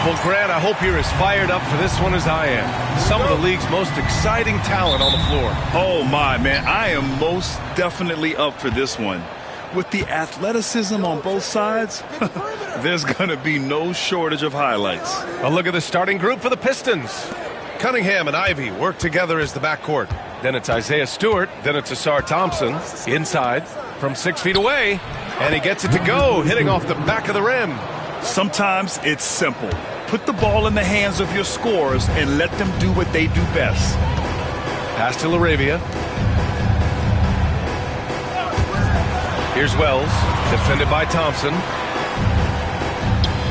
Well, Grant, I hope you're as fired up for this one as I am. Some of the league's most exciting talent on the floor. Oh, my, man. I am most definitely up for this one. With the athleticism on both sides, there's going to be no shortage of highlights. A look at the starting group for the Pistons. Cunningham and Ivy work together as the backcourt. Then it's Isaiah Stewart. Then it's Asar Thompson. Inside from 6 feet away. And he gets it to go, hitting off the back of the rim. Sometimes it's simple. Put the ball in the hands of your scorers and let them do what they do best. Pass to LaRavia. Here's Wells, defended by Thompson.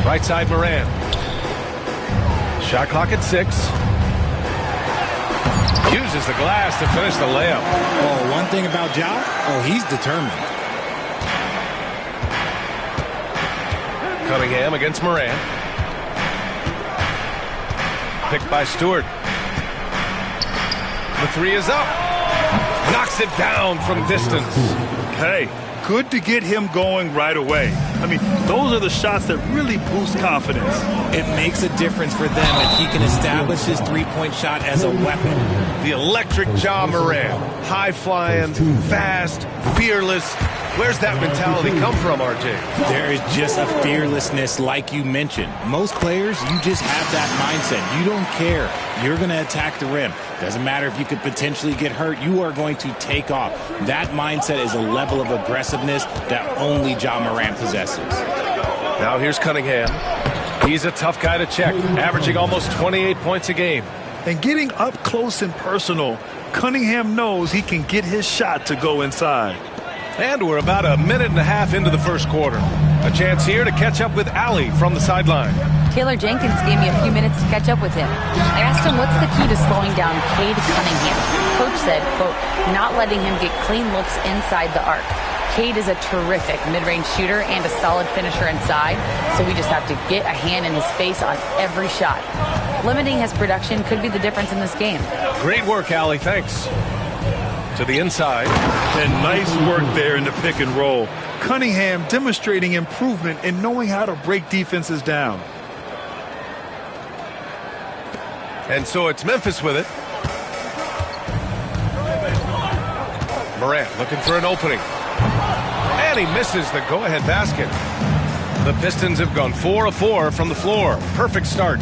Right side Moran. Shot clock at 6. Uses the glass to finish the layup. Oh, one thing about Ja, he's determined. Cunningham against Moran. Picked by Stewart. The 3 is up. Knocks it down from distance. Hey, good to get him going right away. I mean, those are the shots that really boost confidence. It makes a difference for them if he can establish his three-point shot as a weapon. The electric Ja Moran. High-flying, fast, fearless. Where's that mentality come from, RJ? There is just a fearlessness like you mentioned. Most players, you just have that mindset. You don't care. You're going to attack the rim. Doesn't matter if you could potentially get hurt. You are going to take off. That mindset is a level of aggressiveness that only Ja Moran possesses. Now here's Cunningham. He's a tough guy to check, averaging almost 28 points a game. And getting up close and personal, Cunningham knows he can get his shot to go inside. And we're about a minute and a half into the first quarter. A chance here to catch up with Allie from the sideline. Taylor Jenkins gave me a few minutes to catch up with him. I asked him what's the key to slowing down Cade Cunningham. Coach said, quote, not letting him get clean looks inside the arc. Cade is a terrific mid-range shooter and a solid finisher inside, so we just have to get a hand in his face on every shot. Limiting his production could be the difference in this game. Great work, Allie. Thanks. To the inside. And nice work there in the pick and roll. Cunningham demonstrating improvement in knowing how to break defenses down. And so it's Memphis with it. Morant looking for an opening. And he misses the go-ahead basket. The Pistons have gone 4 of 4 from the floor. Perfect start.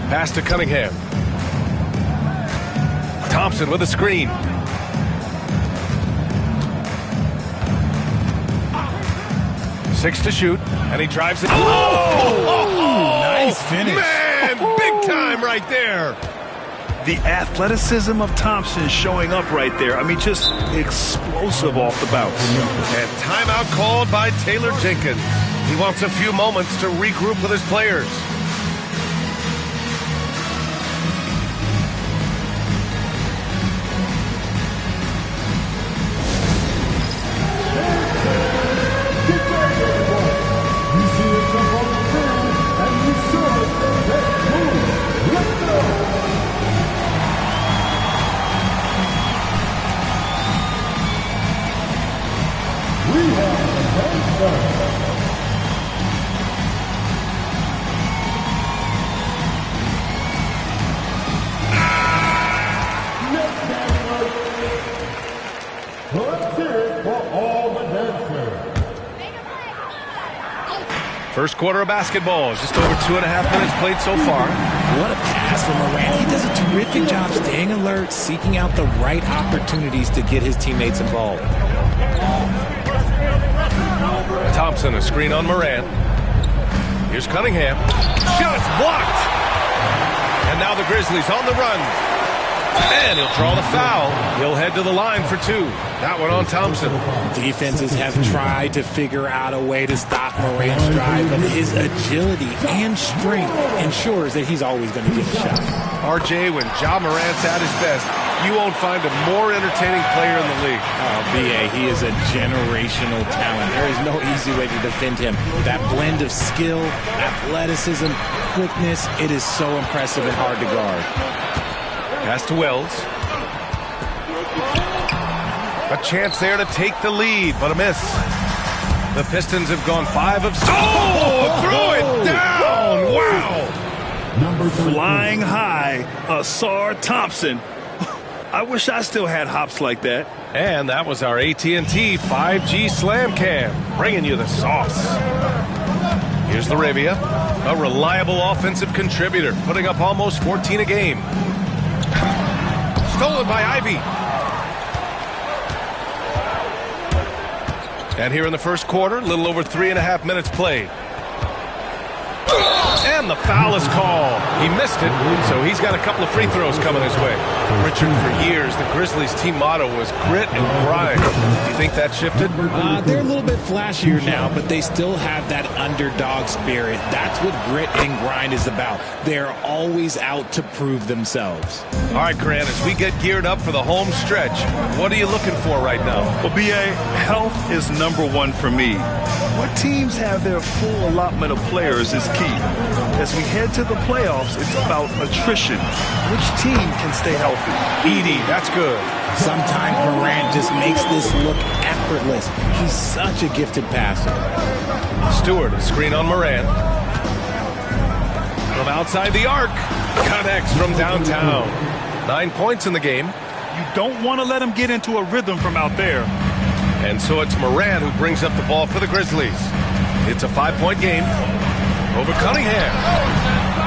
Pass to Cunningham. Thompson with a screen. Six to shoot, and he drives it. Oh, nice finish. Man, big time right there. The athleticism of Thompson showing up right there. I mean, just explosive off the bounce. And timeout called by Taylor Jenkins. He wants a few moments to regroup with his players. First quarter of basketball, just over 2.5 minutes played so far. What a pass from Moran. He does a terrific job staying alert, seeking out the right opportunities to get his teammates involved. Thompson, a screen on Moran. Here's Cunningham. Just blocked. And now the Grizzlies on the run. And he'll draw the foul. He'll head to the line for 2. That one on Thompson. Defenses have tried to figure out a way to stop Moran's drive, but his agility and strength ensures that he's always going to get a shot. RJ, when Ja Morant's at his best, you won't find a more entertaining player in the league. Oh, B.A., he is a generational talent. There is no easy way to defend him. That blend of skill, athleticism, quickness, it is so impressive and hard to guard. Pass to Wells. A chance there to take the lead, but a miss. The Pistons have gone 5 of 6. Oh, threw it down. Wow. Flying high, Asar Thompson. I wish I still had hops like that. And that was our AT&T 5G Slam Cam, bringing you the sauce. Here's Larivia, a reliable offensive contributor, putting up almost 14 a game. Stolen by Ivy. And here in the first quarter, a little over 3.5 minutes played. And the foul is called. He missed it, so he's got a couple of free throws coming his way. Richard, for years, the Grizzlies' team motto was grit and grind. Do you think that shifted? They're a little bit flashier now, but they still have that underdog spirit. That's what grit and grind is about. They're always out to prove themselves. All right, Grant, as we get geared up for the home stretch, what are you looking for right now? Well, B.A., health is #1 for me. What teams have their full allotment of players is key. As we head to the playoffs, it's about attrition. Which team can stay healthy? Edie, that's good. Sometimes Morant just makes this look effortless. He's such a gifted passer. Stewart, a screen on Morant. From outside the arc, connects from downtown. 9 points in the game. You don't want to let him get into a rhythm from out there. And so it's Morant who brings up the ball for the Grizzlies. It's a 5-point game over Cunningham.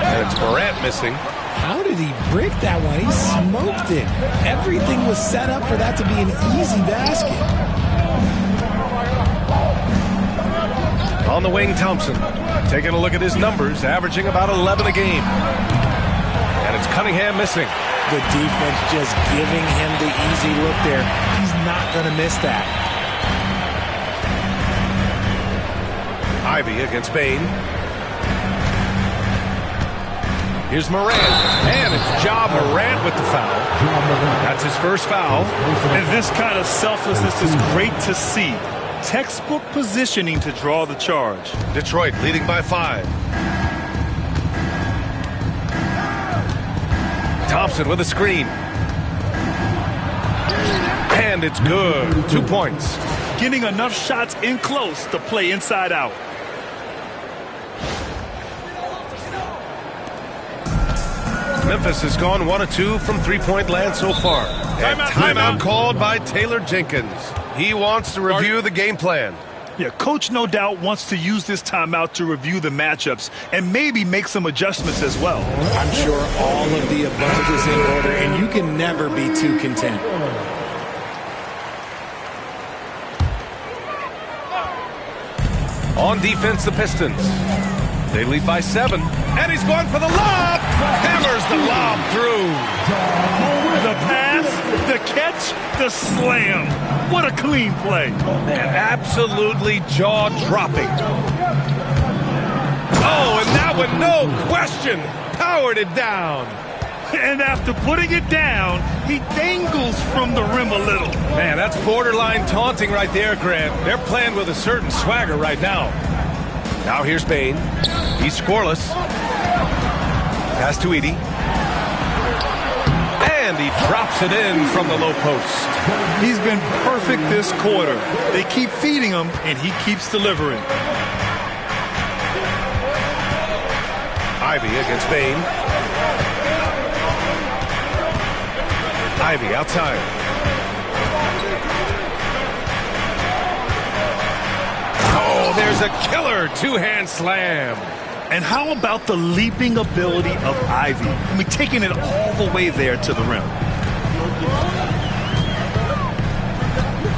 And it's Morant missing. How did he break that one? He smoked it. Everything was set up for that to be an easy basket. On the wing, Thompson. Taking a look at his numbers, averaging about 11 a game. And it's Cunningham missing. The defense just giving him the easy look there. He's not going to miss that. Ivy against Bain. Here's Morant. And it's Ja Morant with the foul. That's his first foul. And this kind of selflessness is great to see. Textbook positioning to draw the charge. Detroit leading by 5. Thompson with a screen. And it's good. 2 points. Getting enough shots in close to play inside out. Memphis has gone 1 of 2 from three-point land so far. And timeout called by Taylor Jenkins. He wants to review the game plan. Yeah, coach no doubt wants to use this timeout to review the matchups and maybe make some adjustments as well. I'm sure all of the above is in order, and you can never be too content. On defense, the Pistons. They lead by 7. And he's going for the lob. Hammers the lob through. The pass, the catch, the slam. What a clean play. Man, absolutely jaw-dropping. Oh, and that one, no question, powered it down. And after putting it down, he dangles from the rim a little. Man, that's borderline taunting right there, Grant. They're playing with a certain swagger right now. Now here's Bain. He's scoreless. Pass to Edie. And he drops it in from the low post. He's been perfect this quarter. They keep feeding him, and he keeps delivering. Ivy against Bain. Ivy outside. Oh, there's a killer two-hand slam. And how about the leaping ability of Ivy? I mean, taking it all the way there to the rim.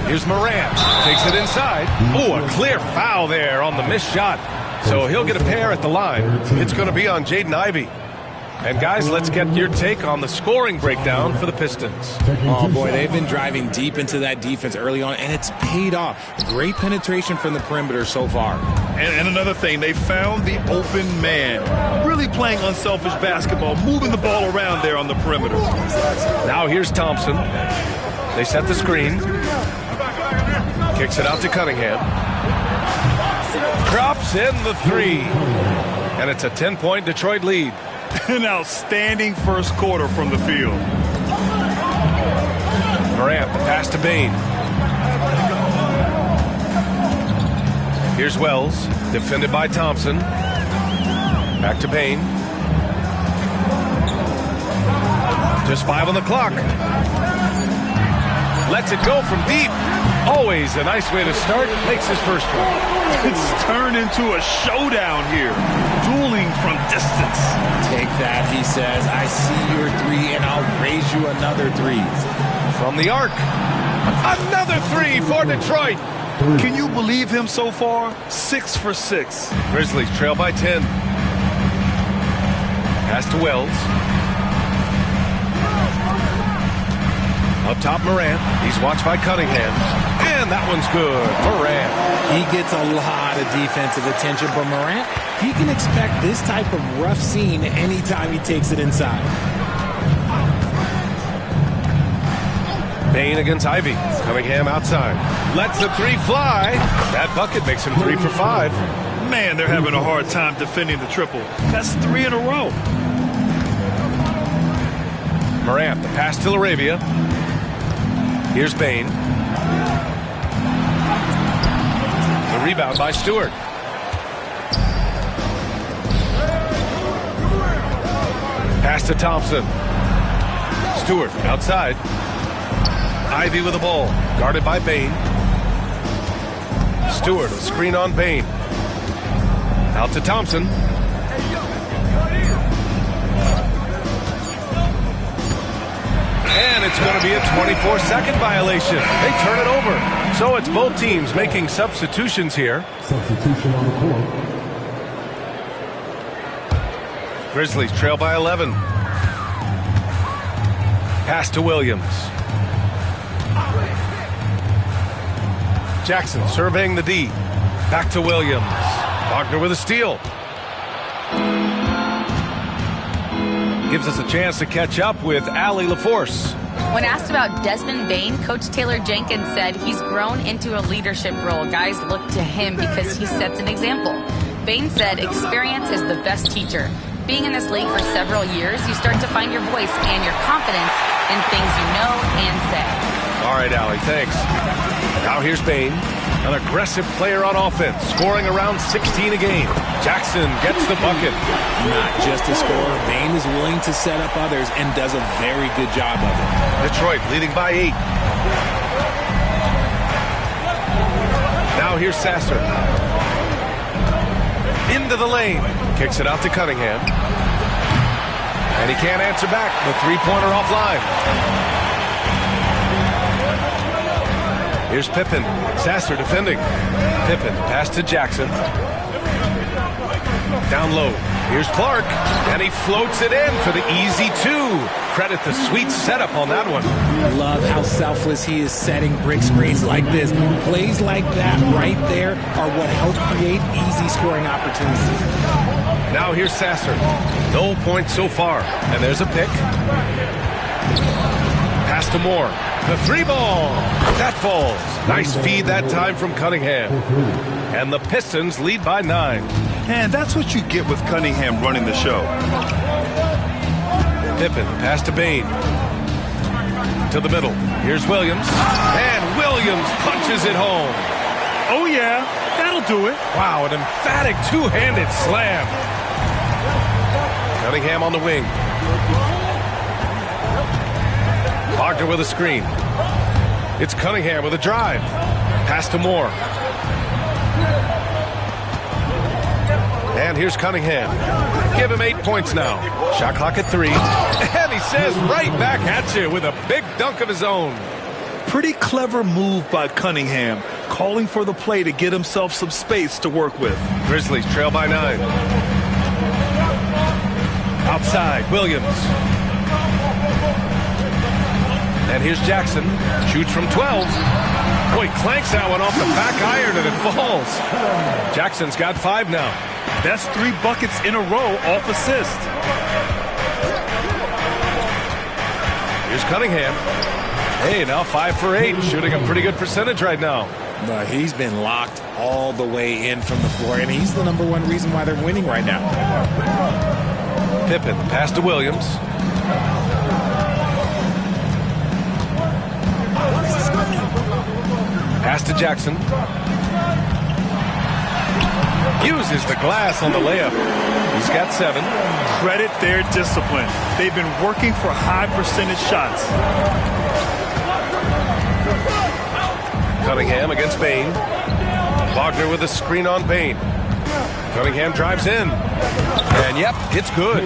Here's Morant. Takes it inside. Oh, a clear foul there on the missed shot. So he'll get a pair at the line. It's going to be on Jaden Ivey. And guys, let's get your take on the scoring breakdown for the Pistons. Oh boy, they've been driving deep into that defense early on, and it's paid off. Great penetration from the perimeter so far. And another thing, they found the open man. Really playing unselfish basketball, moving the ball around there on the perimeter. Now here's Thompson. They set the screen. Kicks it out to Cunningham. Drops in the 3. And it's a 10-point Detroit lead. An outstanding first quarter from the field. Morant, the pass to Bain. Here's Wells, defended by Thompson. Back to Bain. Just 5 on the clock. Lets it go from deep. Always a nice way to start. Makes his first one. It's turned into a showdown here. Dueling from distance. Take that, he says. I see your 3, and I'll raise you another 3. From the arc. Another 3 for Detroit. Can you believe him so far? 6 for 6. Grizzlies trail by 10. Pass to Wells. Up top, Morant. He's watched by Cunningham. And that one's good. Morant. He gets a lot of defensive attention, but Morant, he can expect this type of rough scene anytime he takes it inside. Bain against Ivy. Cunningham outside. Lets the 3 fly. That bucket makes him 3 for 5. Man, they're having a hard time defending the triple. That's 3 in a row. Morant, the pass to Arabia. Here's Bain. The rebound by Stewart. Pass to Thompson. Stewart from outside. Ivy with the ball. Guarded by Bain. Stewart, a screen on Bain. Out to Thompson. And it's going to be a 24-second violation. They turn it over. So it's both teams making substitutions here. Substitution on the court. Grizzlies trail by 11. Pass to Williams. Jackson surveying the D. Back to Williams. Wagner with a steal. Gives us a chance to catch up with Allie LaForce. When asked about Desmond Bain, Coach Taylor Jenkins said he's grown into a leadership role. Guys look to him because he sets an example. Bain said experience is the best teacher. Being in this league for several years, you start to find your voice and your confidence in things you know and say. All right, Allie, thanks. Now here's Bain, an aggressive player on offense, scoring around 16 a game. Jackson gets the bucket. Not just a scorer, Bain is willing to set up others and does a very good job of it. Detroit leading by 8. Now here's Sasser. Into the lane. Kicks it out to Cunningham. And he can't answer back. The three-pointer offline. Here's Pippen. Sasser defending. Pippen pass to Jackson. Down low. Here's Clark. And he floats it in for the easy 2. Credit the sweet setup on that one. Love how selfless he is setting brick screens like this. Plays like that right there are what help create easy scoring opportunities. Now here's Sasser. No points so far. And there's a pick. Pass to Moore. The 3-ball. That falls. Nice feed that time from Cunningham. And the Pistons lead by 9. And that's what you get with Cunningham running the show. Pippen, pass to Bain. To the middle. Here's Williams. And Williams punches it home. Oh, yeah. That'll do it. Wow, an emphatic two-handed slam. Cunningham on the wing. Wagner with a screen. It's Cunningham with a drive. Pass to Moore. And here's Cunningham. Give him 8 points now. Shot clock at 3. And he says right back at you with a big dunk of his own. Pretty clever move by Cunningham, calling for the play to get himself some space to work with. Grizzlies trail by 9. Outside, Williams. And here's Jackson. Shoots from 12. Boy, clanks that one off the back iron and it falls. Jackson's got 5 now. That's 3 buckets in a row off assist. Here's Cunningham. Hey, now 5 for 8. Shooting a pretty good percentage right now. No, he's been locked all the way in from the floor, and he's the #1 reason why they're winning right now. Pippen, pass to Williams. Pass to Jackson. Uses the glass on the layup. He's got 7. Credit their discipline. They've been working for high percentage shots. Cunningham against Bain. Wagner with a screen on Bain. Cunningham drives in. And, yep, it's good.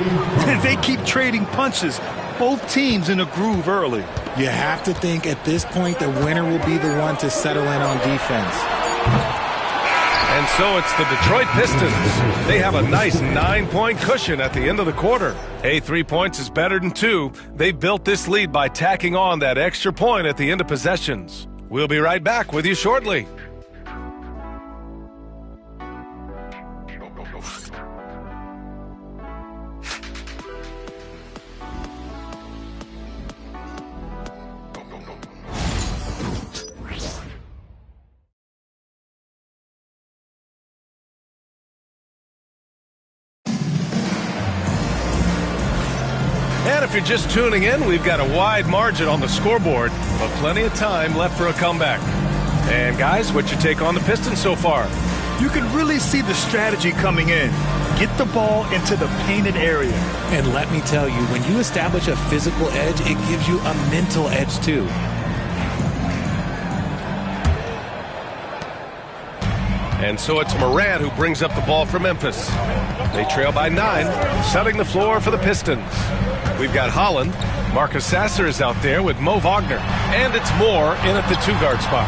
They keep trading punches. Both teams in a groove early. You have to think at this point the winner will be the one to settle in on defense. And so it's the Detroit Pistons. They have a nice 9-point cushion at the end of the quarter. Hey, 3 points is better than 2. They built this lead by tacking on that extra point at the end of possessions. We'll be right back with you shortly. And if you're just tuning in, we've got a wide margin on the scoreboard, but plenty of time left for a comeback. And guys, what's your take on the Pistons so far? You can really see the strategy coming in. Get the ball into the painted area. And let me tell you, when you establish a physical edge, it gives you a mental edge too. And so it's Morant who brings up the ball for Memphis. They trail by 9, setting the floor for the Pistons. We've got Holland. Marcus Sasser is out there with Mo Wagner. And it's Moore in at the 2-guard spot.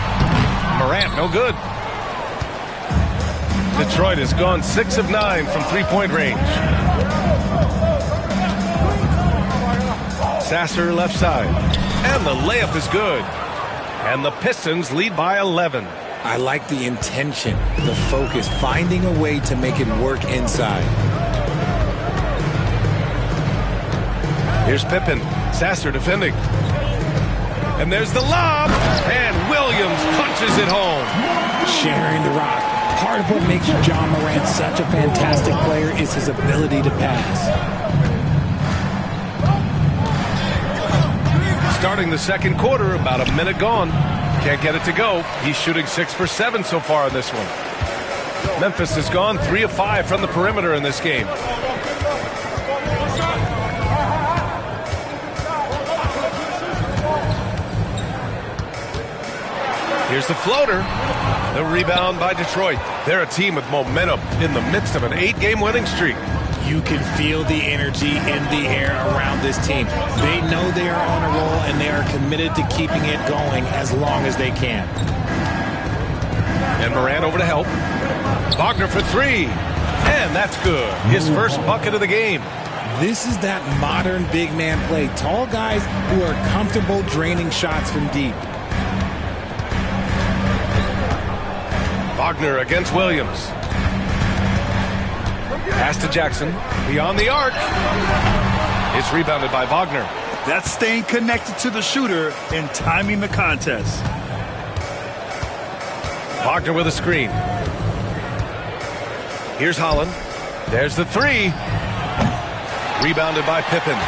Morant, no good. Detroit has gone 6 of 9 from 3-point range. Sasser left side. And the layup is good. And the Pistons lead by 11. I like the intention, the focus, finding a way to make it work inside. Here's Pippen. Sasser defending. And there's the lob. And Williams punches it home. Sharing the rock. Part of what makes John Morant such a fantastic player is his ability to pass. Starting the second quarter, about a minute gone. Can't get it to go. He's shooting 6 for 7 so far in this one. Memphis has gone 3 of 5 from the perimeter in this game. Here's the floater. The rebound by Detroit. They're a team with momentum in the midst of an 8-game winning streak. You can feel the energy in the air around this team. They know they are on a roll, and they are committed to keeping it going as long as they can. And Morant over to help. Wagner for 3. And that's good. His first bucket of the game. This is that modern big man play. Tall guys who are comfortable draining shots from deep. Wagner against Williams. Pass to Jackson. Beyond the arc. It's rebounded by Wagner. That's staying connected to the shooter and timing the contest. Wagner with a screen. Here's Holland. There's the 3. Rebounded by Pippen.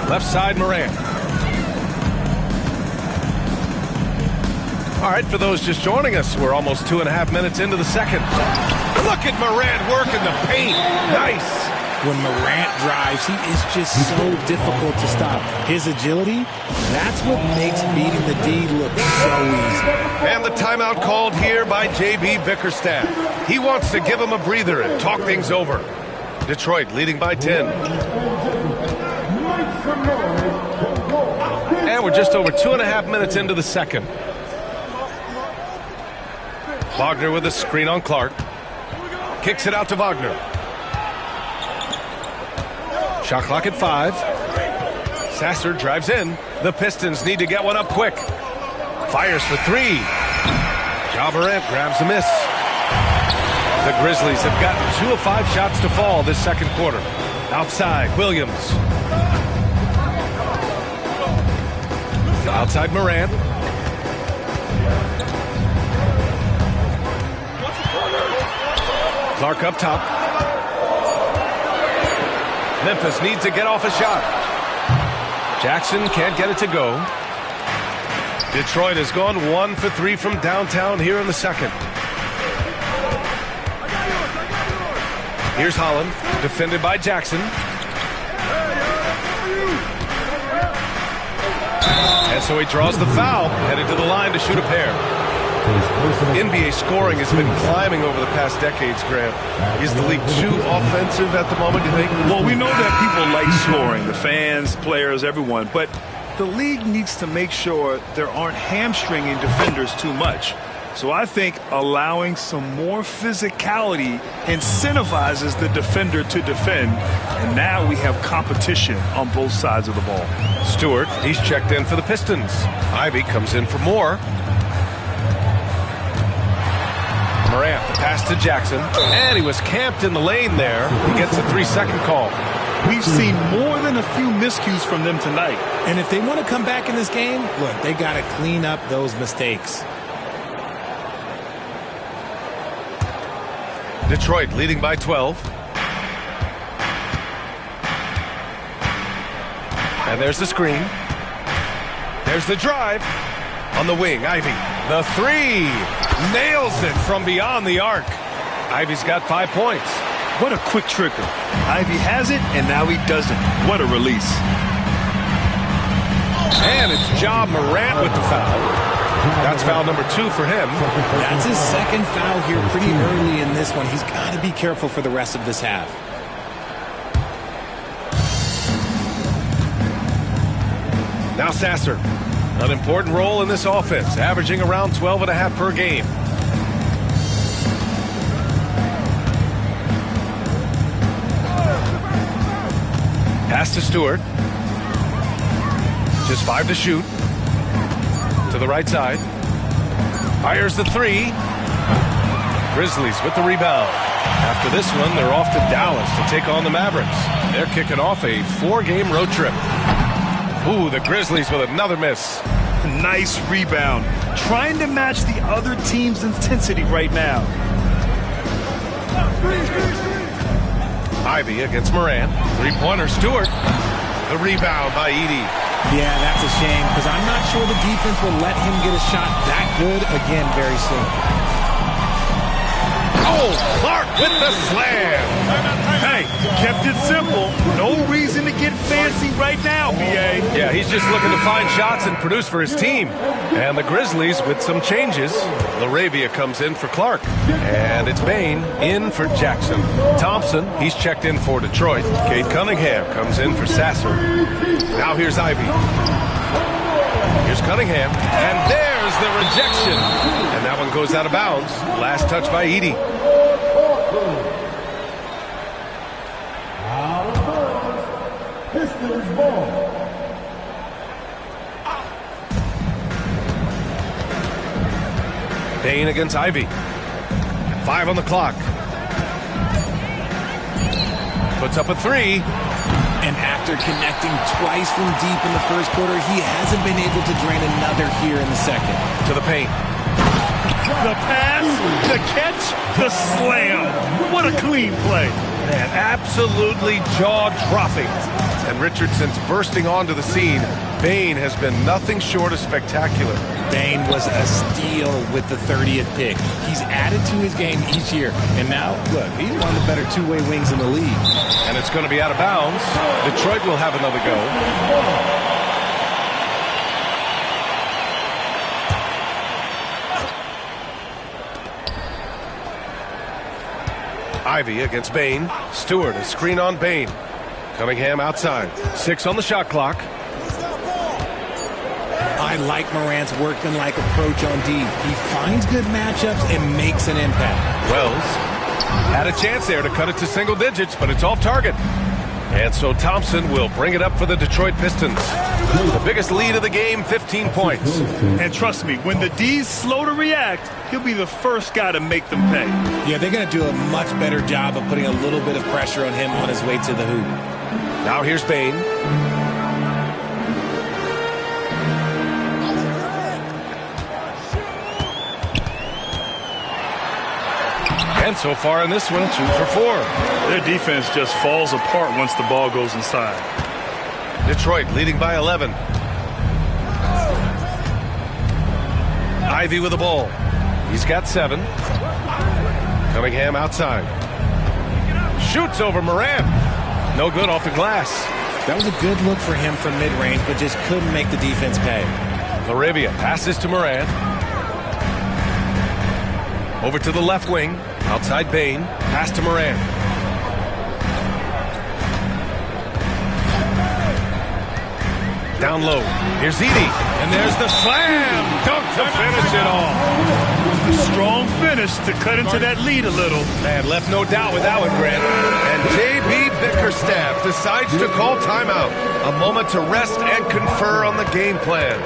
Left side, Morant. All right, for those just joining us, we're almost 2.5 minutes into the second. Look at Morant working the paint. Nice. When Morant drives, he is just so difficult to stop. His agility, that's what makes beating the D look so easy. And the timeout called here by J.B. Bickerstaff. He wants to give him a breather and talk things over. Detroit leading by 10. And we're just over 2.5 minutes into the second. Wagner with a screen on Clark. Kicks it out to Wagner. Shot clock at 5. Sasser drives in. The Pistons need to get one up quick. Fires for 3. Ja Morant grabs the miss. The Grizzlies have gotten 2 of 5 shots to fall this second quarter. Outside, Williams. Outside, Morant. Clark up top. Memphis needs to get off a shot. Jackson can't get it to go. Detroit has gone 1 for 3 from downtown here in the second. Here's Holland, defended by Jackson. And so he draws the foul, headed to the line to shoot a pair. NBA scoring has been climbing over the past decades, Grant. Is the league too offensive at the moment, do you think? Well, we know that people like scoring, the fans, players, everyone, but the league needs to make sure there aren't hamstringing defenders too much. So I think allowing some more physicality incentivizes the defender to defend, and now we have competition on both sides of the ball. Stewart, he's checked in for the Pistons. Ivy comes in for more. Morant, pass to Jackson, and he was camped in the lane there. He gets a 3-second call. We've seen more than a few miscues from them tonight. And if they want to come back in this game, look, they got to clean up those mistakes. Detroit leading by 12. And there's the screen. There's the drive. On the wing, Ivy. The 3. Nails it from beyond the arc. Ivy's got 5 points. What a quick trigger. Ivy has it, and now he doesn't. What a release. And it's Ja Morant with the foul. That's foul number 2 for him. That's his second foul here pretty early in this one. He's got to be careful for the rest of this half. Now Sasser. An important role in this offense, averaging around 12.5 per game. Pass to Stewart. Just 5 to shoot. To the right side. Fires the 3. Grizzlies with the rebound. After this one, they're off to Dallas to take on the Mavericks. They're kicking off a 4-game road trip. Ooh, the Grizzlies with another miss. Nice rebound. Trying to match the other team's intensity right now. Ivy against Morant. 3-pointer, Stewart. The rebound by Edey. Yeah, that's a shame because I'm not sure the defense will let him get a shot that good again very soon. Oh, Clark with the slam. Hey, kept it simple. No reason to get fancy right now, B.A. Yeah, he's just looking to find shots and produce for his team. And the Grizzlies with some changes. LaRavia comes in for Clark. And it's Bain in for Jackson. Thompson, he's checked in for Detroit. Cade Cunningham comes in for Sasser. Now here's Ivy. Here's Cunningham. And there's the rejection. And that one goes out of bounds. Last touch by Edey. Pistons ball. Bain against Ivy. 5 on the clock. Puts up a 3. And after connecting twice from deep in the first quarter, he hasn't been able to drain another here in the second. To the paint. The pass, the catch, the slam. What a clean play. Man, absolutely jaw-dropping. And Richardson's bursting onto the scene. Bain has been nothing short of spectacular. Bain was a steal with the 30th pick. He's added to his game each year. And now, look, he's one of the better two-way wings in the league. And it's going to be out of bounds. Detroit will have another go. Ivy against Bain. Stewart, a screen on Bain. Cunningham outside. 6 on the shot clock. I like Morant's workman-like approach on D. He finds good matchups and makes an impact. Wells had a chance there to cut it to single digits, but it's off target. And so Thompson will bring it up for the Detroit Pistons. The biggest lead of the game, 15 points. And trust me, when the D's slow to react, he'll be the first guy to make them pay. Yeah, they're going to do a much better job of putting a little bit of pressure on him on his way to the hoop. Now here's Bain. And so far in this one, 2 for 4. Their defense just falls apart once the ball goes inside. Detroit leading by 11. Ivy with the ball. He's got 7. Cunningham outside. Shoots over Moran. No good off the glass. That was a good look for him from mid-range, but just couldn't make the defense pay. Laravia passes to Moran. Over to the left wing. Outside Bain. Pass to Moran. Down low. Here's Edie. And there's the slam. Dunk to finish it off. A strong finish to cut into that lead a little. Man, left no doubt with that one, Grant. And J.B. Bickerstaff decides to call timeout. A moment to rest and confer on the game plan.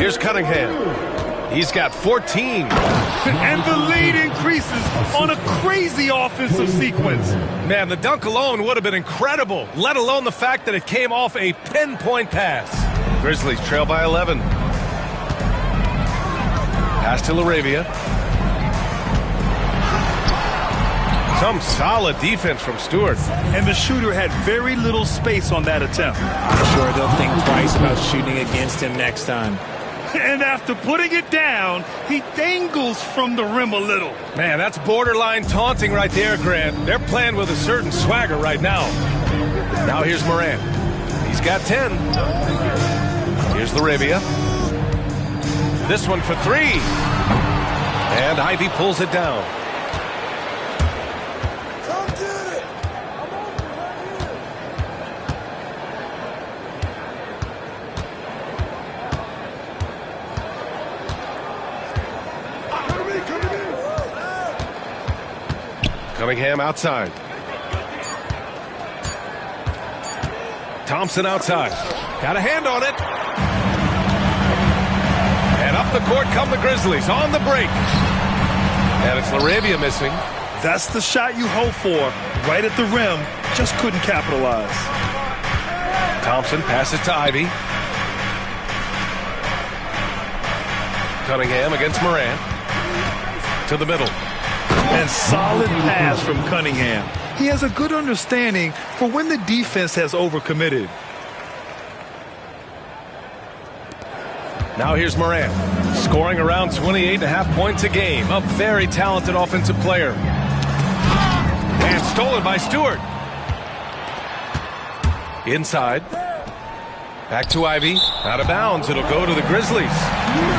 Here's Cunningham. He's got 14. And the lead increases on a crazy offensive sequence. Man, the dunk alone would have been incredible, let alone the fact that it came off a pinpoint pass. Grizzlies trail by 11. Pass to Laravia. Some solid defense from Stewart. And the shooter had very little space on that attempt. I'm sure they'll think twice about shooting against him next time. And after putting it down, he dangles from the rim a little. Man, that's borderline taunting right there, Grant. They're playing with a certain swagger right now. Now here's Moran. He's got 10. Here's Laravia. This one for 3. And Ivy pulls it down. Cunningham outside. Thompson outside. Got a hand on it. And up the court come the Grizzlies on the break. And it's Laravia missing. That's the shot you hope for. Right at the rim. Just couldn't capitalize. Thompson passes to Ivy. Cunningham against Moran. To the middle. And solid pass from Cunningham. He has a good understanding for when the defense has overcommitted. Now here's Moran, scoring around 28.5 points a game. A very talented offensive player. And stolen by Stewart. Inside. Back to Ivy. Out of bounds. It'll go to the Grizzlies.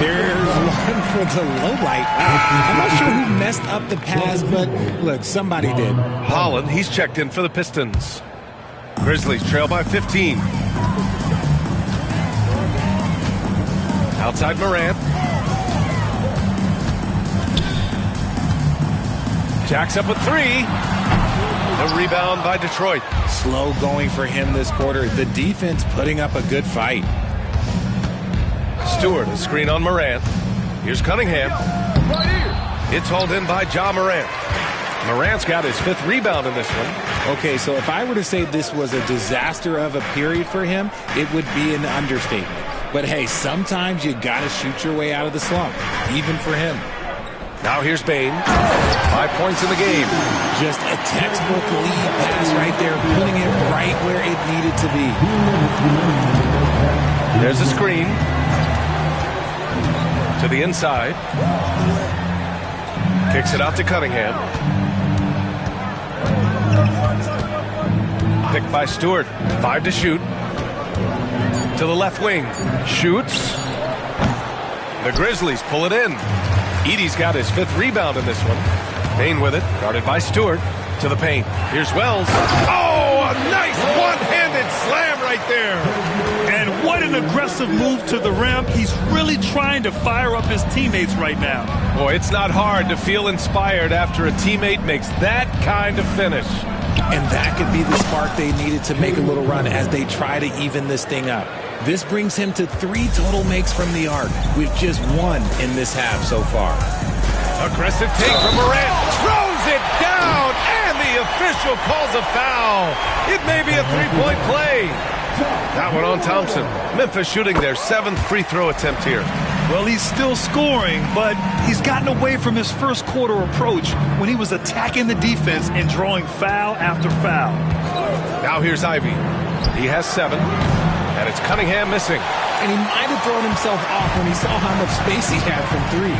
There's one for the low light. I'm not sure who messed up the pass, but look, somebody did. Holland, he's checked in for the Pistons. Grizzlies trail by 15. Outside Morant. Jacks up a 3. The rebound by Detroit. Slow going for him this quarter. The defense putting up a good fight. Stewart, a screen on Morant. Here's Cunningham. It's hauled in by Ja Morant. Morant's got his 5th rebound in this one. Okay, so if I were to say this was a disaster of a period for him, it would be an understatement. But hey, sometimes you got to shoot your way out of the slump, even for him. Now here's Bain. 5 points in the game. Just a textbook lead pass right there, putting it right where it needed to be. There's a screen. To the inside. Kicks it out to Cunningham. Picked by Stewart. 5 to shoot. To the left wing. Shoots. The Grizzlies pull it in. Edie's got his 5th rebound in this one. Bain with it. Guarded by Stewart. To the paint. Here's Wells. Oh, a nice one-handed slam right there. And what an aggressive move to the rim. He's really trying to fire up his teammates right now. Boy, it's not hard to feel inspired after a teammate makes that kind of finish. And that could be the spark they needed to make a little run as they try to even this thing up. This brings him to 3 total makes from the arc, with just 1 in this half so far. Aggressive take from Morant. Throws it down, and the official calls a foul. It may be a 3-point play. That one on Thompson. Memphis shooting their 7th free throw attempt here. Well, he's still scoring, but he's gotten away from his first quarter approach when he was attacking the defense and drawing foul after foul. Now here's Ivy. He has 7, and it's Cunningham missing. and he might have thrown himself off when he saw how much space he had from three.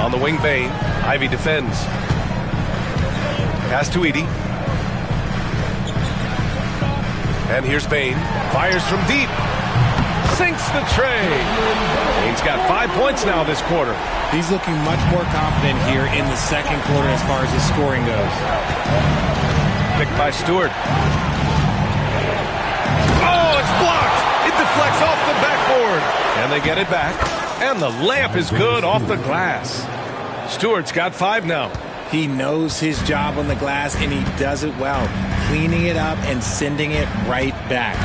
On the wing, Bain. Ivy defends. Pass to Edie. And here's Bain. Fires from deep. Sinks the tray. Bain's got 5 points now this quarter. He's looking much more confident here in the second quarter as far as his scoring goes. Picked by Stewart. Oh, it's blocked. It deflects off the backboard. And they get it back. And the layup is good off the glass. Stewart's got 5 now. He knows his job on the glass, and he does it well, cleaning it up and sending it right back.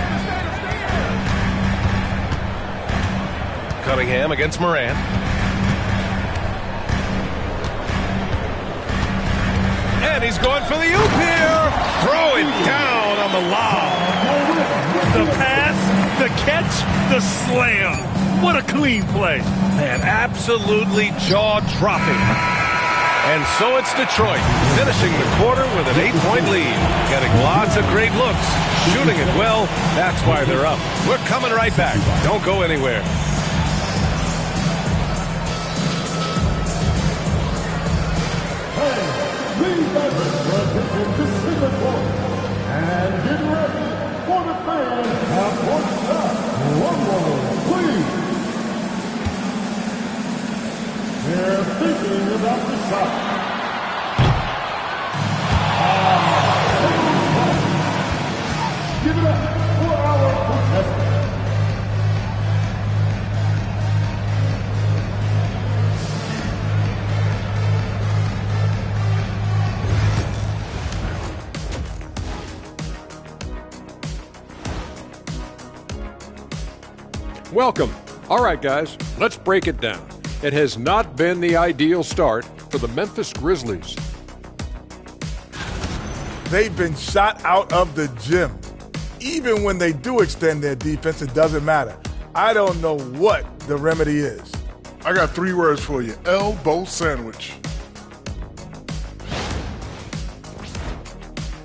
Cunningham against Moran. And he's going for the oop here. Throw it down on the lob. The pass, the catch, the slam. What a clean play. Man, absolutely jaw-dropping. And so it's Detroit, finishing the quarter with an 8-point lead. Getting lots of great looks, shooting it well. That's why they're up. We're coming right back. Don't go anywhere. And get ready for the fans half-court shot. Rumble, please. They're thinking about the shot. Give it up for our contestant. Welcome. All right, guys, let's break it down. It has not been the ideal start for the Memphis Grizzlies. They've been shot out of the gym. Even when they do extend their defense, it doesn't matter. I don't know what the remedy is. I got 3 words for you. Elbow sandwich.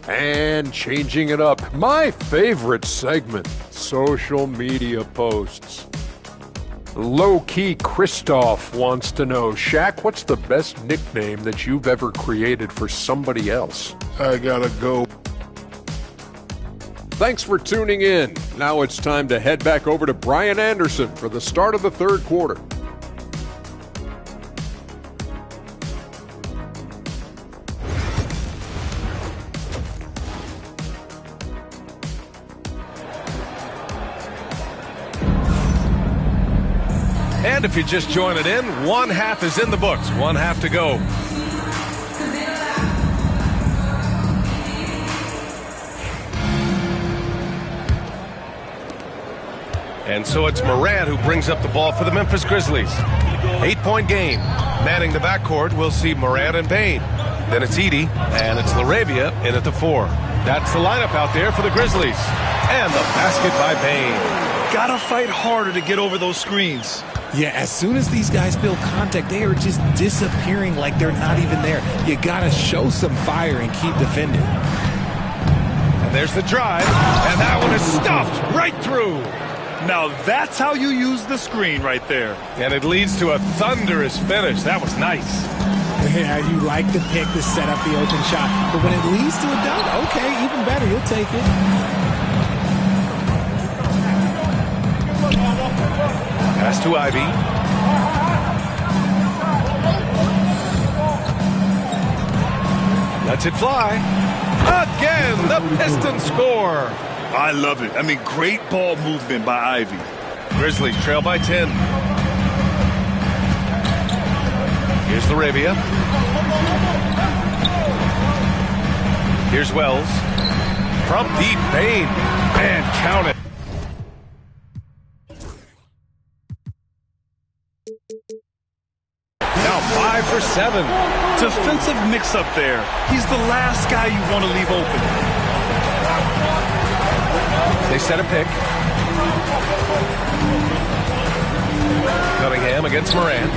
And changing it up, my favorite segment, social media posts. Low-key Christoph wants to know, Shaq, what's the best nickname that you've ever created for somebody else? I gotta go. Thanks for tuning in. Now it's time to head back over to Brian Anderson for the start of the third quarter. And if you're just joining in, 1 half is in the books, 1 half to go. And so it's Moran who brings up the ball for the Memphis Grizzlies. 8-point game. Manning the backcourt, we'll see Moran and Bain. Then it's Edey, and it's LaRavia in at the 4. That's the lineup out there for the Grizzlies. And the basket by Bain. Gotta fight harder to get over those screens. Yeah, as soon as these guys feel contact, they are just disappearing like they're not even there. You gotta show some fire and keep defending. And there's the drive, and that one is stuffed right through. Now that's how you use the screen right there. And it leads to a thunderous finish. That was nice. Yeah, you like the pick to set up the open shot, but when it leads to a dunk, okay, even better, you'll take it. Pass to Ivy. Lets it fly. Again, the Pistons score. I love it. I mean, great ball movement by Ivy. Grizzlies trail by 10. Here's LaRavia. Here's Wells. From deep, Bain. And count it. Now 5 for 7. Defensive mix-up there. He's the last guy you want to leave open. They set a pick. Cunningham against Moran.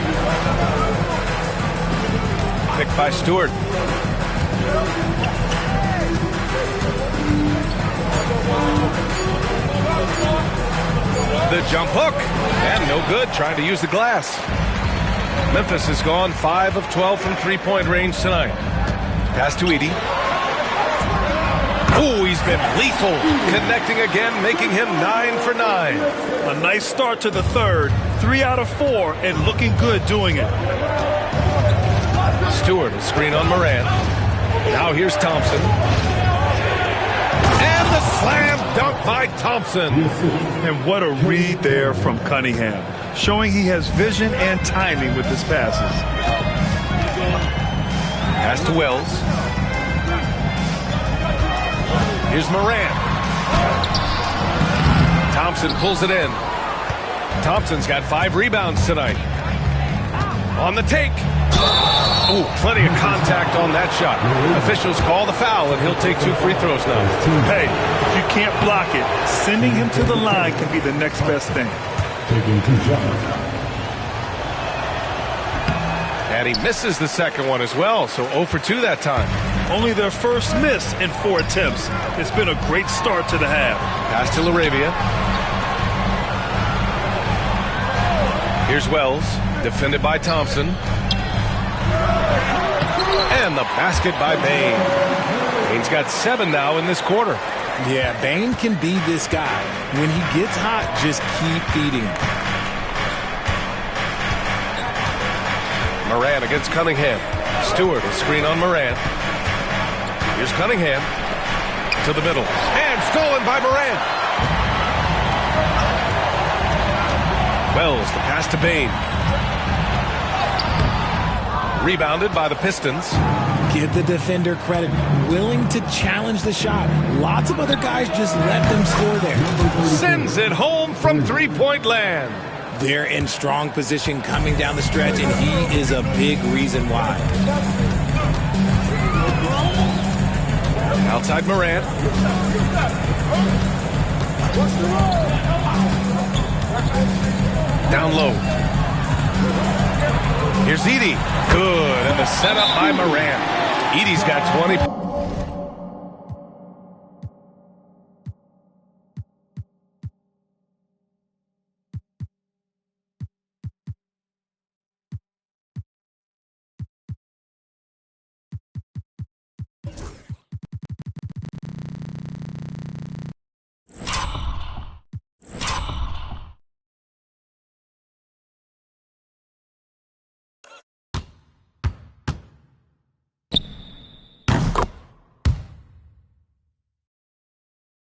Picked by Stewart. The jump hook, and no good, trying to use the glass. Memphis has gone 5 of 12 from three-point range tonight. Pass to Edey. Ooh, he's been lethal. Connecting again, making him 9 for 9. A nice start to the third. 3 out of 4, and looking good doing it. Stewart will screen on Morant. Now here's Thompson. And the slam dunk by Thompson. And what a read there from Cunningham, showing he has vision and timing with his passes. Pass to Wells. Here's Morant. Thompson pulls it in. Thompson's got 5 rebounds tonight. On the take. Ooh, plenty of contact on that shot. Officials call the foul, and he'll take 2 free throws now. Hey, if you can't block it, sending him to the line can be the next best thing. Taking 2 shots. And he misses the second one as well, so 0 for 2 that time. Only their first miss in 4 attempts. It's been a great start to the half. Pass to LaRavia. Here's Wells, defended by Thompson. And the basket by Bane. Bane's got 7 now in this quarter. Yeah, Bane can be this guy. When he gets hot, just keep feeding him. Morant against Cunningham. Stewart will screen on Morant. Here's Cunningham to the middle. And stolen by Morant. Wells, the pass to Bane. Rebounded by the Pistons. Give the defender credit. Willing to challenge the shot. Lots of other guys just let them score there. Sends it home from three-point land. They're in strong position coming down the stretch, and he is a big reason why. Outside Morant. Down low. Here's Edey. Good, and the setup by Morant. Edey's got 20.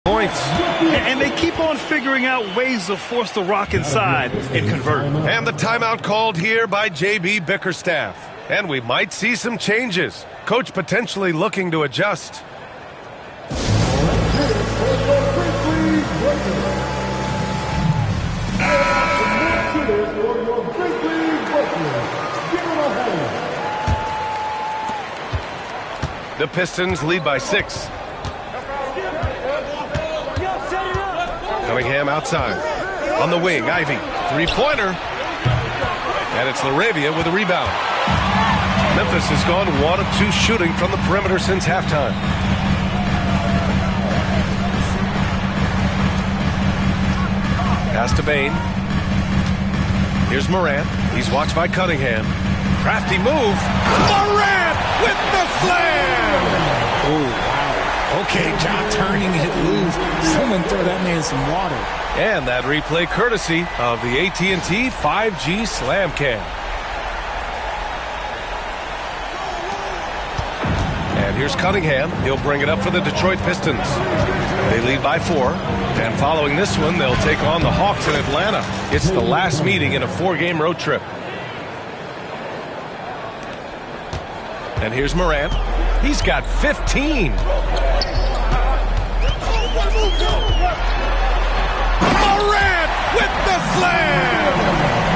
Points. And they keep on figuring out ways to force the rock inside and convert. And the timeout called here by J.B. Bickerstaff. And we might see some changes. Coach potentially looking to adjust. The Pistons lead by 6. Cunningham outside. On the wing, Ivy. Three-pointer. And it's LaRavia with a rebound. Memphis has gone 1 of 2 shooting from the perimeter since halftime. Pass to Bane. Here's Morant. He's watched by Cunningham. Crafty move. Morant with the slam! Oh, wow. Okay, John turning it loose. Someone throw that man some water. And that replay courtesy of the AT&T 5G Slam Cam. And here's Cunningham. He'll bring it up for the Detroit Pistons. They lead by 4. And following this one, they'll take on the Hawks in Atlanta. It's the last meeting in a 4-game road trip. And here's Morant. He's got 15. Morant with the slam!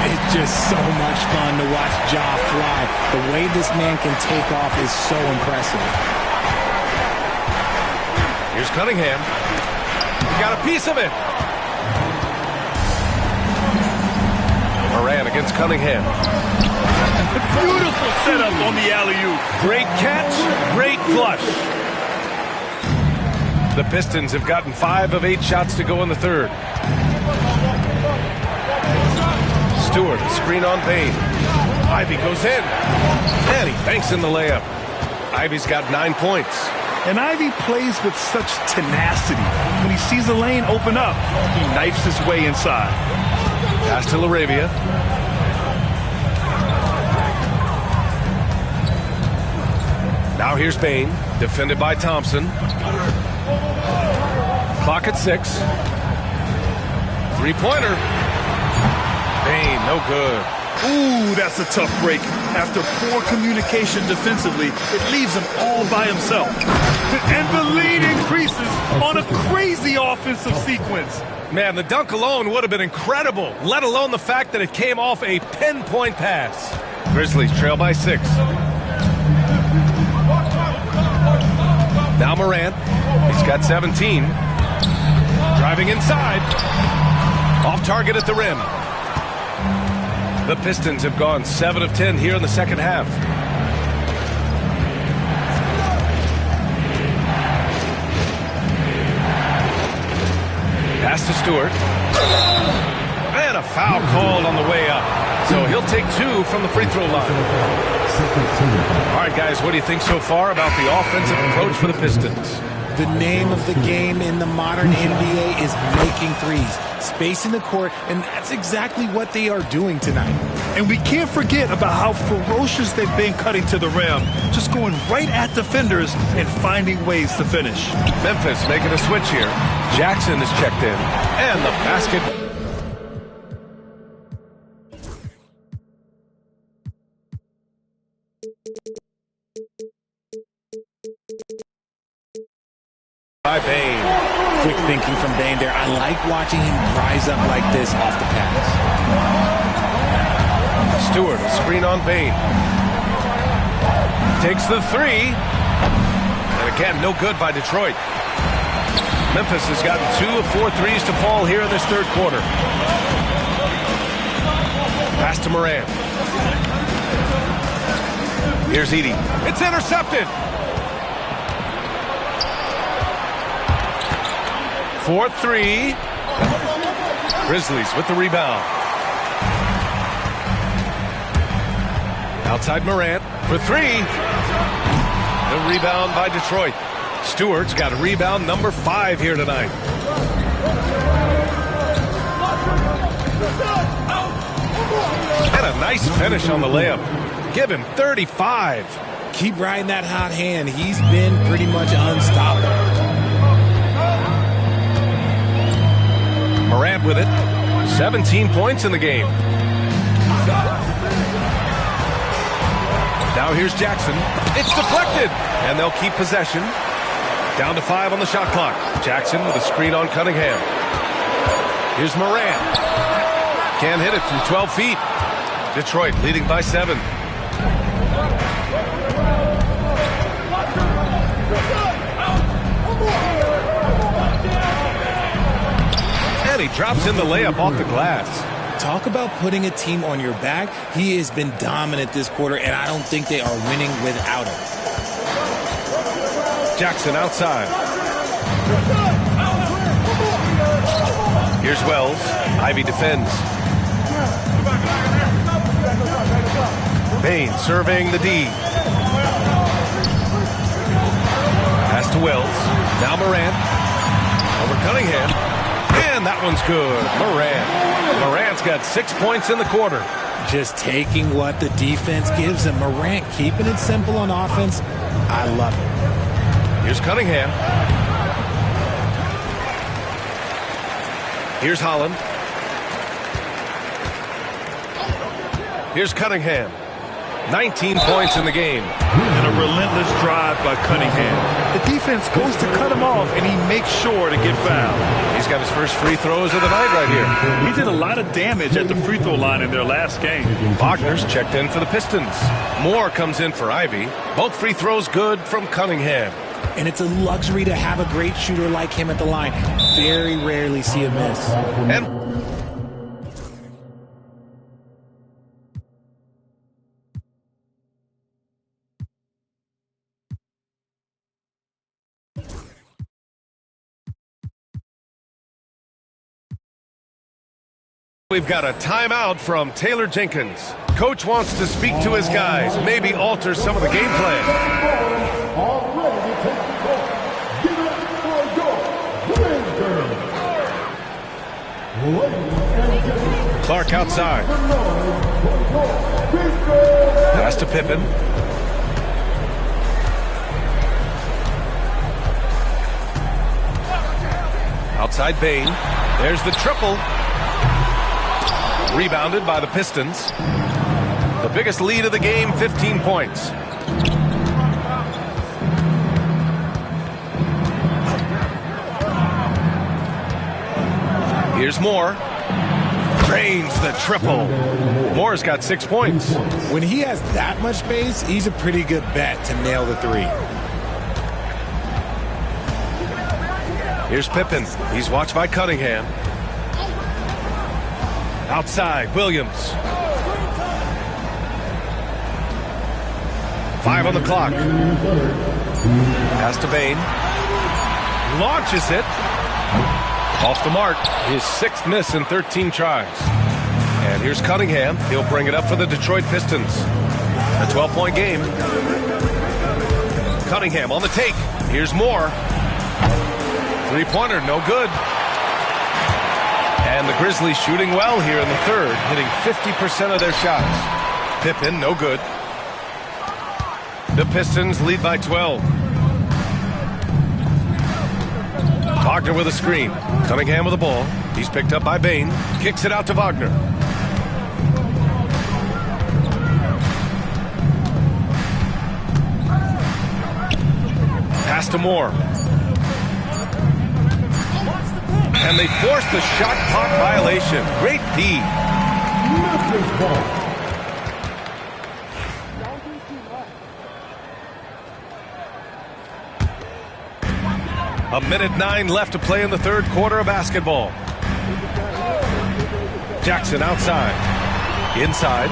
It's just so much fun to watch Ja fly. The way this man can take off is so impressive. Here's Cunningham. He got a piece of it. Morant against Cunningham. Beautiful setup on the alley-oop. Great catch, great flush. The Pistons have gotten 5 of 8 shots to go in the third. Stewart, a screen on Bain. Ivy goes in, and he banks in the layup. Ivy's got 9 points. And Ivy plays with such tenacity. When he sees a lane open up, he knifes his way inside. Pass to LaRavia. Now here's Bain, defended by Thompson. Clock at 6. Three-pointer. Bain, no good. Ooh, that's a tough break. After poor communication defensively, it leaves him all by himself. And the lead increases on a crazy offensive sequence. Man, the dunk alone would have been incredible, let alone the fact that it came off a pinpoint pass. Grizzlies trail by 6. Now Morant. He's got 17. Driving inside. Off target at the rim. The Pistons have gone 7 of 10 here in the second half. Pass to Stewart. And a foul called on the way up. So he'll take 2 from the free throw line. All right, guys, what do you think so far about the offensive approach for the Pistons? The name of the game in the modern NBA is making threes, spacing the court, and that's exactly what they are doing tonight. And we can't forget about how ferocious they've been cutting to the rim, just going right at defenders and finding ways to finish. Memphis making a switch here. Jackson is checked in, and the basket. By Bain. Quick thinking from Bain there. I like watching him rise up like this off the pass. Stewart, a screen on Bain. Takes the 3. And again, no good by Detroit. Memphis has gotten 2 of 4 threes to fall here in this third quarter. Pass to Morant. Here's Edey. It's intercepted. 4-3. Grizzlies with the rebound. Outside Morant for 3. The rebound by Detroit. Stewart's got a rebound number 5 here tonight. And a nice finish on the layup. Give him 35. Keep riding that hot hand. He's been pretty much unstoppable. Morant with it. 17 points in the game. Now here's Jackson. It's deflected. And they'll keep possession. Down to 5 on the shot clock. Jackson with a screen on Cunningham. Here's Morant. Can't hit it from 12 feet. Detroit leading by 7. And he drops in the layup off the glass. Talk about putting a team on your back. He has been dominant this quarter, and I don't think they are winning without him. Jackson outside. Here's Wells. Ivy defends. Bain surveying the D. Pass to Wells. Now Morant. Over Cunningham. And that one's good. Morant's got 6 points in the quarter. Just taking what the defense gives him. Morant keeping it simple on offense. I love it. Here's Cunningham. Here's Holland. Here's Cunningham. 19 points in the game. And a relentless drive by Cunningham. The defense goes to cut him off, and he makes sure to get fouled. He's got his first free throws of the night right here. He did a lot of damage at the free throw line in their last game. Wagner's checked in for the Pistons. Moore comes in for Ivy. Both free throws good from Cunningham. And it's a luxury to have a great shooter like him at the line. Very rarely see a miss. And we've got a timeout from Taylor Jenkins. Coach wants to speak to his guys, maybe alter some of the game plan. All ready to take the ball. Get up for your playing turn. Ladies and gentlemen. Clark outside. Pass to Pippen. Outside Bain. There's the triple. Rebounded by the Pistons. The biggest lead of the game, 15 points. Here's Moore. Drains the triple. Moore's got 6 points. When he has that much space, he's a pretty good bet to nail the three. Here's Pippen. He's watched by Cunningham. Outside, Williams. 5 on the clock. Pass to Bain. Launches it. Off the mark. His 6th miss in 13 tries. And here's Cunningham. He'll bring it up for the Detroit Pistons. A 12-point game. Cunningham on the take. Here's Moore. Three-pointer, no good. And the Grizzlies shooting well here in the third, hitting 50% of their shots. Pippen, no good. The Pistons lead by 12. Wagner with a screen. Cunningham with the ball. He's picked up by Bain. Kicks it out to Wagner. Pass to Moore. And they force the shot clock violation. Great D. A minute 9 left to play in the third quarter of basketball. Jackson outside. Inside.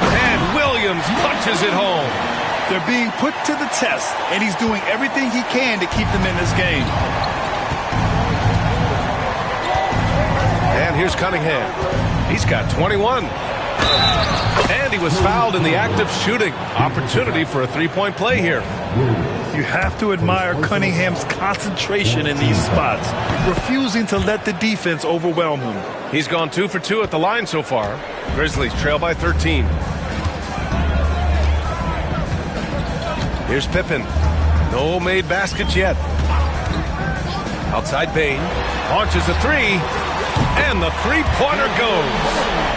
And Williams punches it home. They're being put to the test, and he's doing everything he can to keep them in this game. And here's Cunningham. He's got 21. And he was fouled in the act of shooting. Opportunity for a three-point play here. You have to admire Cunningham's concentration in these spots, refusing to let the defense overwhelm him. He's gone 2 for 2 at the line so far. Grizzlies trail by 13. Here's Pippen. No made baskets yet. Outside Bain. Launches a three. And the three-pointer goes.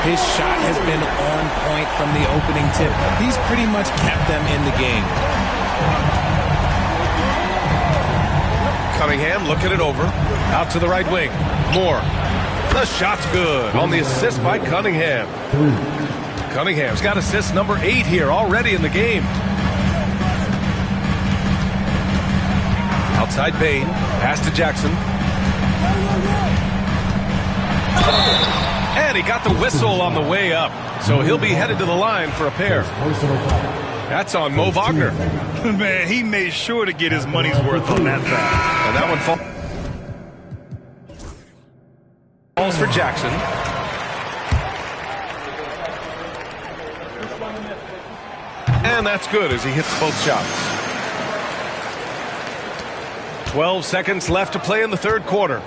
His shot has been on point from the opening tip. He's pretty much kept them in the game. Cunningham looking it over. Out to the right wing. Moore. The shot's good on the assist by Cunningham. Cunningham's got assist number 8 here already in the game. Outside Bain. Pass to Jackson. And he got the whistle on the way up. So he'll be headed to the line for a pair. That's on Mo Wagner. Man, he made sure to get his money's worth on that foul. And that one falls for Jackson. And that's good as he hits both shots. 12 seconds left to play in the third quarter.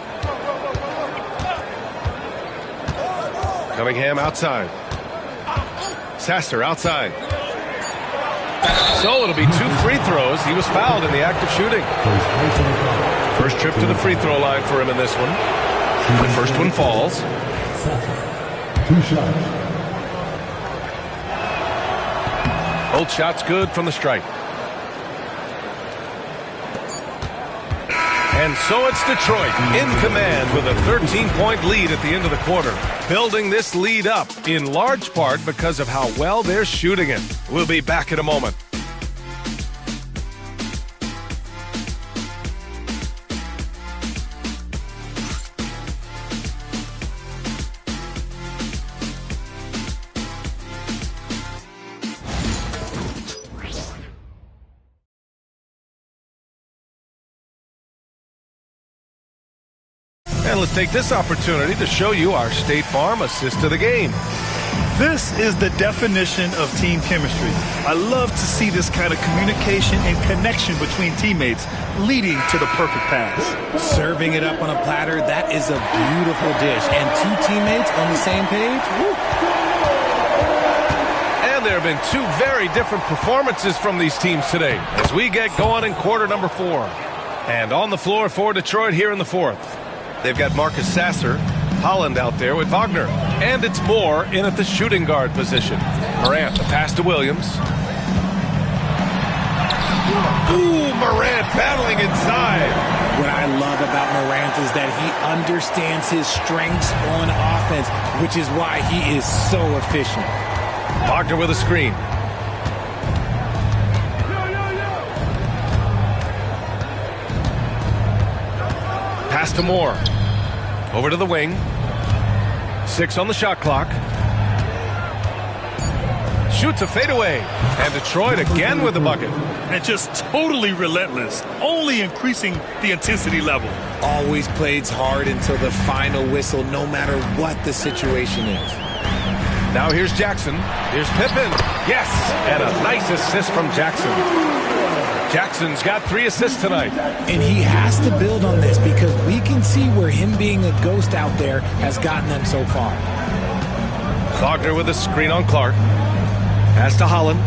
Cunningham outside. Sasser outside. So it'll be 2 free throws. He was fouled in the act of shooting. First trip to the free throw line for him in this one. The first one falls. 2 shots. Both shots good from the stripe. And so it's Detroit in command with a 13-point lead at the end of the quarter. Building this lead up in large part because of how well they're shooting it. We'll be back in a moment. And let's take this opportunity to show you our State Farm assist to the game. This is the definition of team chemistry. I love to see this kind of communication and connection between teammates leading to the perfect pass. Serving it up on a platter, that is a beautiful dish. And two teammates on the same page? Woo. And there have been two very different performances from these teams today as we get going in quarter number 4. And on the floor for Detroit here in the 4th. They've got Marcus Sasser, Holland out there with Wagner. And it's Moore in at the shooting guard position. Morant, the pass to Williams. Ooh, Morant battling inside. What I love about Morant is that he understands his strengths on offense, which is why he is so efficient. Wagner with a screen. Pass to Moore. Over to the wing. 6 on the shot clock. Shoots a fadeaway. And Detroit again with the bucket. And just totally relentless, only increasing the intensity level. Always plays hard until the final whistle, no matter what the situation is. Now here's Jackson. Here's Pippen. Yes! And a nice assist from Jackson. Jackson's got 3 assists tonight. And he has to build on this because we can see where him being a ghost out there has gotten them so far. Wagner with a screen on Clark. Pass to Holland.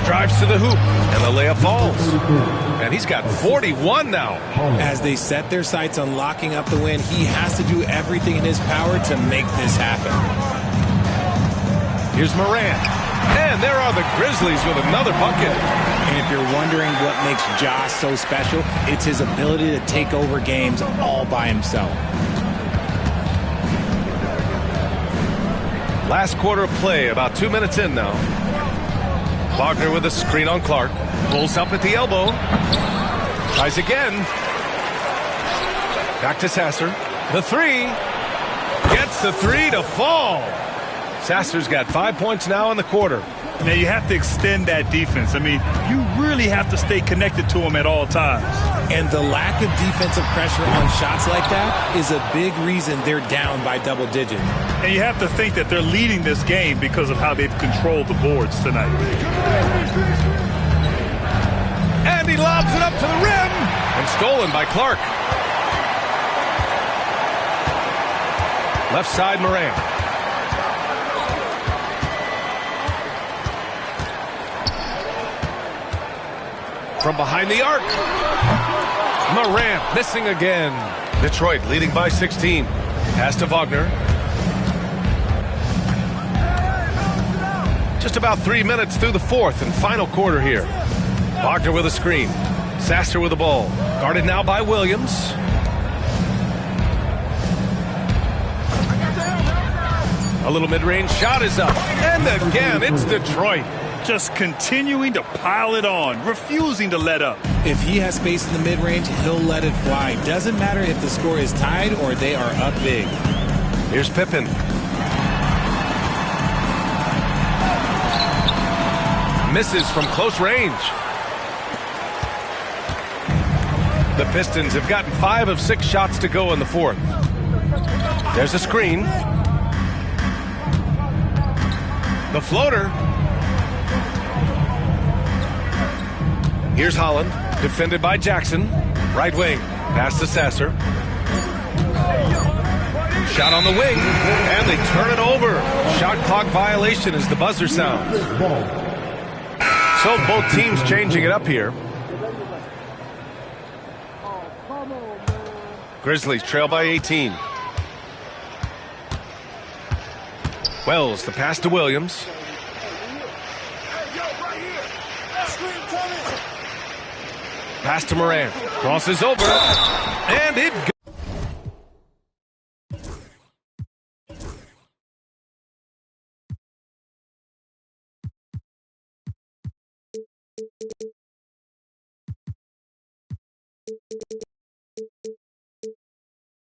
Drives to the hoop, and the layup falls. And he's got 41 now. As they set their sights on locking up the win, he has to do everything in his power to make this happen. Here's Morant. And there are the Grizzlies with another bucket. And if you're wondering what makes Josh so special, it's his ability to take over games all by himself. Last quarter of play, about 2 minutes in now. Wagner with a screen on Clark. Pulls up at the elbow. Tries again. Back to Sasser. The 3. Gets the 3 to fall. Sasser's got 5 points now in the quarter. Now you have to extend that defense. I mean, you really have to stay connected to him at all times. And the lack of defensive pressure on shots like that is a big reason they're down by double digits. And you have to think that they're leading this game because of how they've controlled the boards tonight. And he lobs it up to the rim. And stolen by Clark. Left side, Morant. From behind the arc. Morant missing again. Detroit leading by 16. Pass to Wagner. Just about 3 minutes through the 4th and final quarter here. Wagner with a screen. Sasser with the ball. Guarded now by Williams. A little mid-range shot is up. And again, it's Detroit. Just continuing to pile it on, refusing to let up. If he has space in the mid-range, he'll let it fly. Doesn't matter if the score is tied or they are up big. Here's Pippen. Misses from close range. The Pistons have gotten 5 of 6 shots to go in the 4th. There's a screen. The floater. Here's Holland, defended by Jackson. Right wing, pass to Sasser. Shot on the wing, and they turn it over. Shot clock violation as the buzzer sounds. So both teams changing it up here. Grizzlies trail by 18. Wells, the pass to Williams. Pass to Morant. Crosses over. And it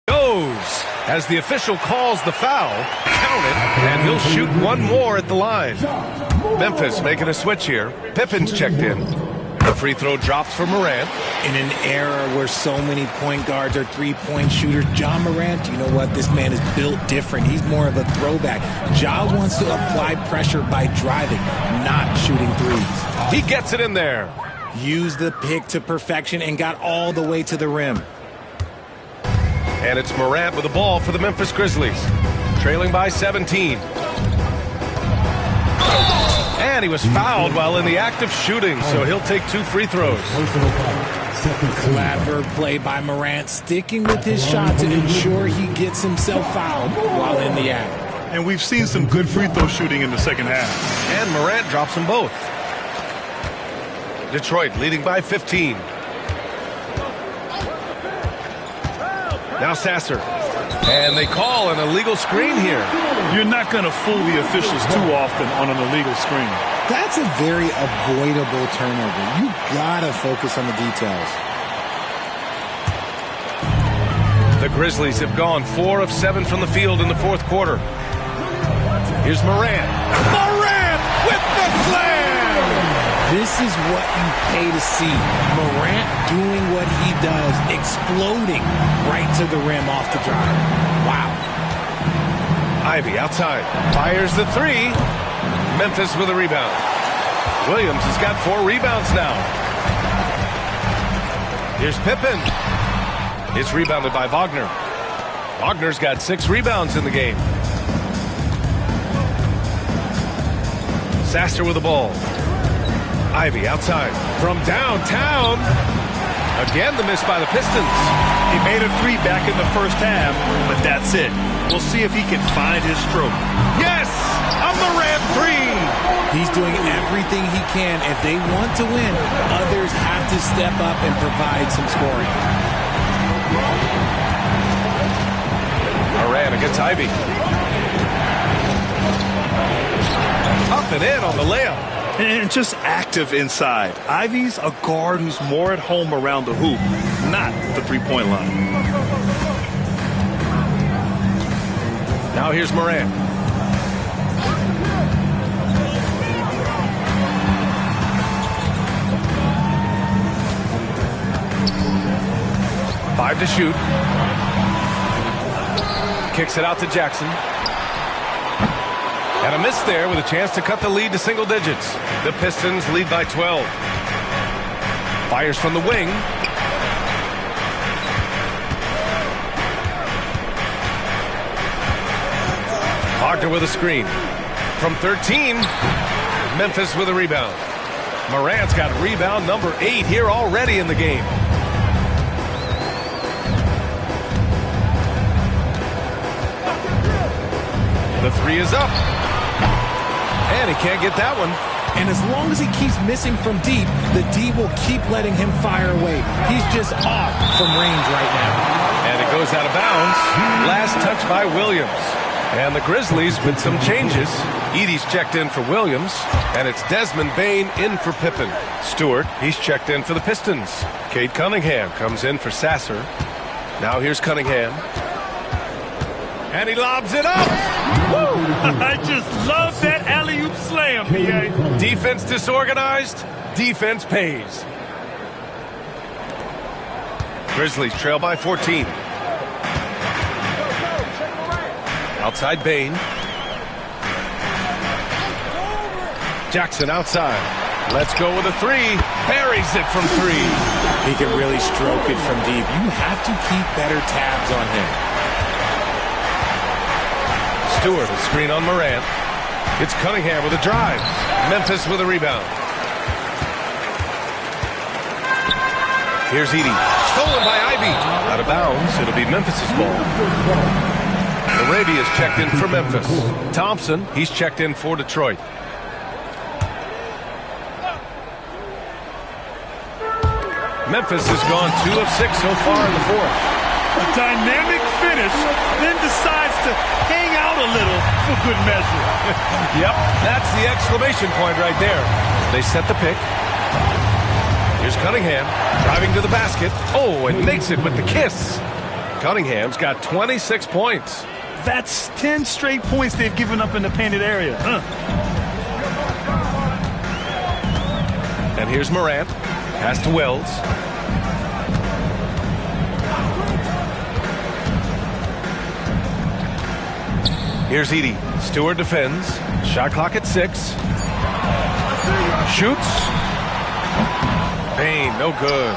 goes as the official calls the foul. Count it, and he'll shoot one more at the line. Memphis making a switch here. Pippen's checked in. The free throw drops for Morant. In an era where so many point guards are three-point shooters, Ja Morant, you know what? This man is built different. He's more of a throwback. Ja wants to apply pressure by driving, not shooting threes. He gets it in there. Used the pick to perfection and got all the way to the rim. And it's Morant with the ball for the Memphis Grizzlies. Trailing by 17. And he was fouled while in the act of shooting, so he'll take 2 free throws. Clever play by Morant, sticking with his shot to ensure he gets himself fouled while in the act. And we've seen some good free throw shooting in the second half. And Morant drops them both. Detroit leading by 15. Now Sasser. And they call an illegal screen here. You're not going to fool the officials too often on an illegal screen. That's a very avoidable turnover. You gotta focus on the details. The Grizzlies have gone 4 of 7 from the field in the fourth quarter. Here's Morant. Morant with the slam! This is what you pay to see. Morant doing what he does, exploding right to the rim off the drive. Wow. Ivy outside. Fires the 3. Memphis with a rebound. Williams has got 4 rebounds now. Here's Pippen. It's rebounded by Wagner. Wagner's got 6 rebounds in the game. Sasser with the ball. Ivy outside. From downtown. Again, the miss by the Pistons. He made a 3 back in the first half, but that's it. We'll see if he can find his stroke. Yes! A Morant 3! He's doing everything he can. If they want to win, others have to step up and provide some scoring. Morant against Ivy. Up and in on the layup. And just active inside. Ivy's a guard who's more at home around the hoop, not the three-point line. Now here's Morant. Five to shoot. Kicks it out to Jackson. And a miss there with a chance to cut the lead to single digits. The Pistons lead by 12. Fires from the wing. Wagner with a screen. From 13, Memphis with a rebound. Morant's got rebound number 8 here already in the game. The 3 is up. And he can't get that one. And as long as he keeps missing from deep, the D will keep letting him fire away. He's just off from range right now. And it goes out of bounds. Last touch by Williams. And the Grizzlies with some changes. Edey's checked in for Williams. And it's Desmond Bane in for Pippen. Stewart, he's checked in for the Pistons. Cade Cunningham comes in for Sasser. Now here's Cunningham. And he lobs it up. Woo! I just love that alley-oop slam, PA. Defense disorganized. Defense pays. Grizzlies trail by 14. Outside Bane. Jackson outside. Let's go with a 3. Buries it from 3. He can really stroke it from deep. You have to keep better tabs on him. Stewart, a screen on Morant. It's Cunningham with a drive. Memphis with a rebound. Here's Edey. Stolen by Ivy. Out of bounds. It'll be Memphis's ball. Arabia's checked in for Memphis. Thompson, he's checked in for Detroit. Memphis has gone 2 of 6 so far in the fourth. A dynamic finish, then decides to hang out a little for good measure. Yep, that's the exclamation point right there. They set the pick. Here's Cunningham driving to the basket. Oh, and makes it with the kiss. Cunningham's got 26 points. That's 10 straight points they've given up in the painted area. And here's Morant. Pass to Wells. Here's Edie. Stewart defends. Shot clock at 6. Shoots. Payne, no good.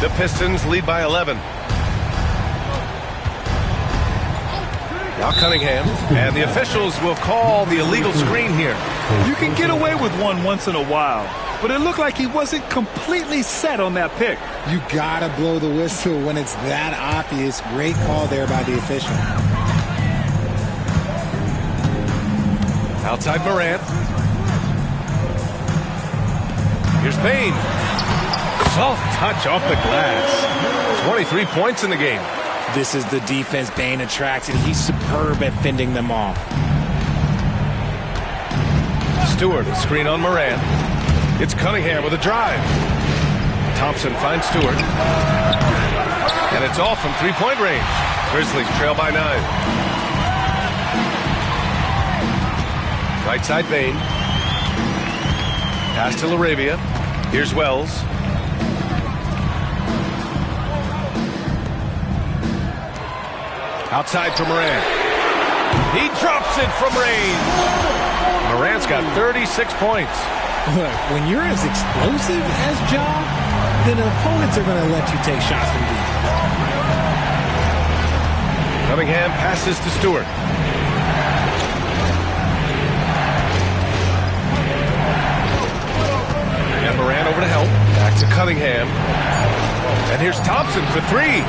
The Pistons lead by 11. Now Cunningham. And the officials will call the illegal screen here. You can get away with one once in a while, but it looked like he wasn't completely set on that pick. You gotta blow the whistle when it's that obvious. Great call there by the official. Outside Morant. Here's Payne. Soft touch off the glass. 23 points in the game. This is the defense Payne attracts, and he's superb at fending them off. Stewart, screen on Morant. It's Cunningham with a drive. Thompson finds Stewart. And it's off from three-point range. Grizzlies trail by 9. Right side Payne. Pass to LaRavia. Here's Wells. Outside for Morant. He drops it from range. Morant's got 36 points. Look, when you're as explosive as Ja, then opponents are going to let you take shots from deep. Cunningham passes to Stewart. And Morant over to help. Back to Cunningham. And here's Thompson for 3.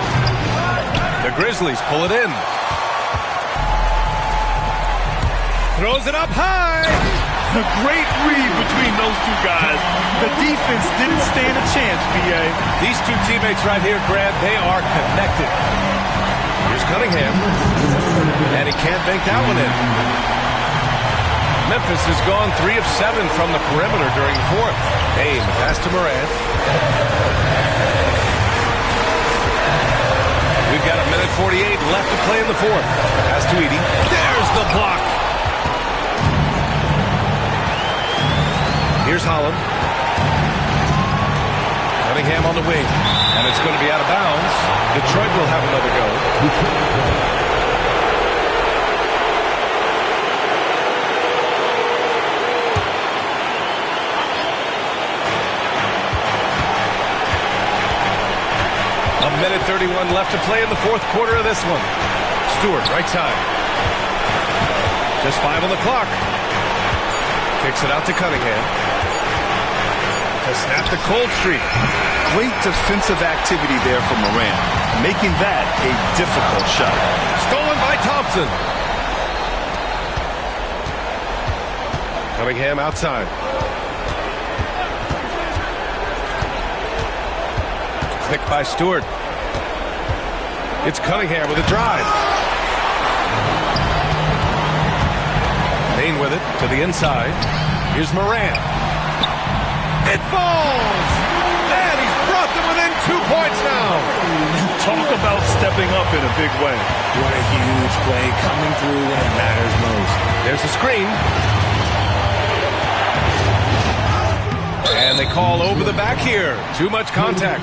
The Grizzlies pull it in. Throws it up high. A great read between those two guys. The defense didn't stand a chance, B.A. These two teammates right here, Grant, they are connected. Here's Cunningham. And he can't bank that one in. Memphis has gone 3 of 7 from the perimeter during the 4th. Payne, pass to Morant. We've got 1:48 left to play in the 4th. Pass to Edie. There's the block. Here's Holland. Cunningham on the wing. And it's going to be out of bounds. Detroit will have another go. A minute 31 left to play in the 4th quarter of this one. Stewart, right side. Just 5 on the clock. Kicks it out to Cunningham. To snap the cold streak. Great defensive activity there from Morant, making that a difficult shot. Stolen by Thompson. Cunningham outside. Picked by Stewart. It's Cunningham with a drive. Payne with it to the inside. Here's Morant. It falls! And he's brought them within 2 points now. Talk about stepping up in a big way. What a huge play coming through when it matters most. There's a screen. And they call over the back here. Too much contact.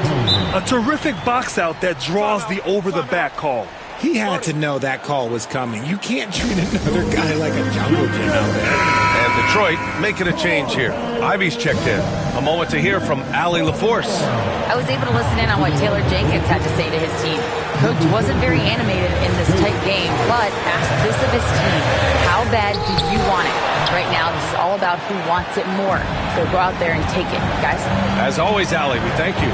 A terrific box out that draws the over-the-back call. He had to know that call was coming. You can't treat another guy like a jungle gym out there. And Detroit making a change here. Ivy's checked in. A moment to hear from Allie LaForce. I was able to listen in on what Taylor Jenkins had to say to his team. Coach wasn't very animated in this tight game, but asked this of his team. How bad do you want it? Right now, this is all about who wants it more. So go out there and take it, guys. As always, Allie, we thank you.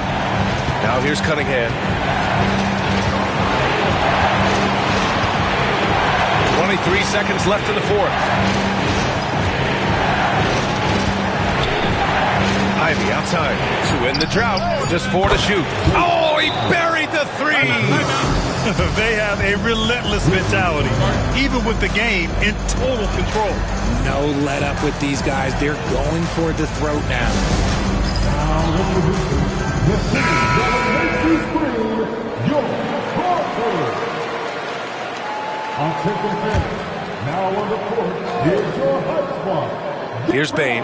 Now here's Cunningham. 23 seconds left in the 4th. Ivy outside to end the drought. Just 4 to shoot. Oh, he buried the 3. They have a relentless mentality, even with the game in total control. No let up with these guys. They're going for the throat now. Now on the court, here's your hot spot. Here's Payne.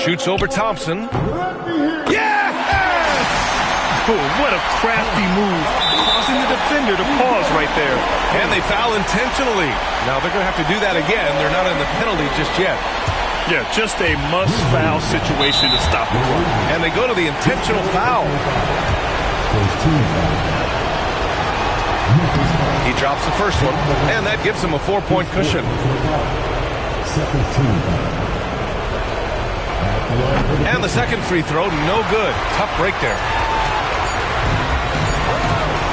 Shoots over Thompson. Yes! Oh, what a crafty move, causing the defender to pause right there. And they foul intentionally. Now they're going to have to do that again. They're not in the penalty just yet. Yeah, just a must-foul situation to stop the clock. And they go to the intentional foul. He drops the first one, and that gives him a 4-point cushion. And the second free throw, no good. Tough break there.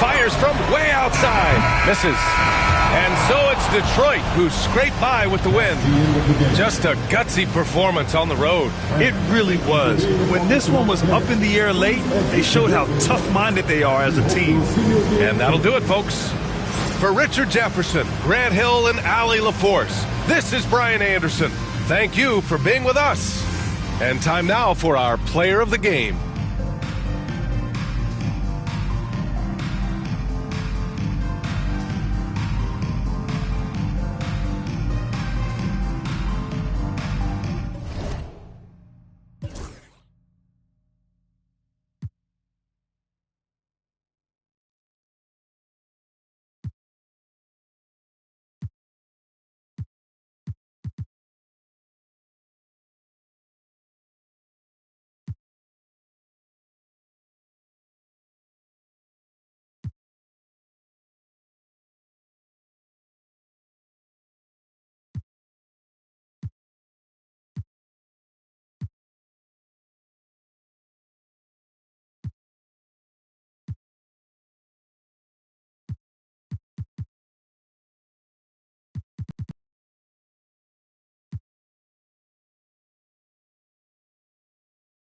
Fires from way outside. Misses. And so it's Detroit who scraped by with the win. Just a gutsy performance on the road. It really was. When this one was up in the air late, they showed how tough-minded they are as a team. And that'll do it, folks. For Richard Jefferson, Grant Hill, and Allie LaForce, this is Brian Anderson. Thank you for being with us. And time now for our player of the game.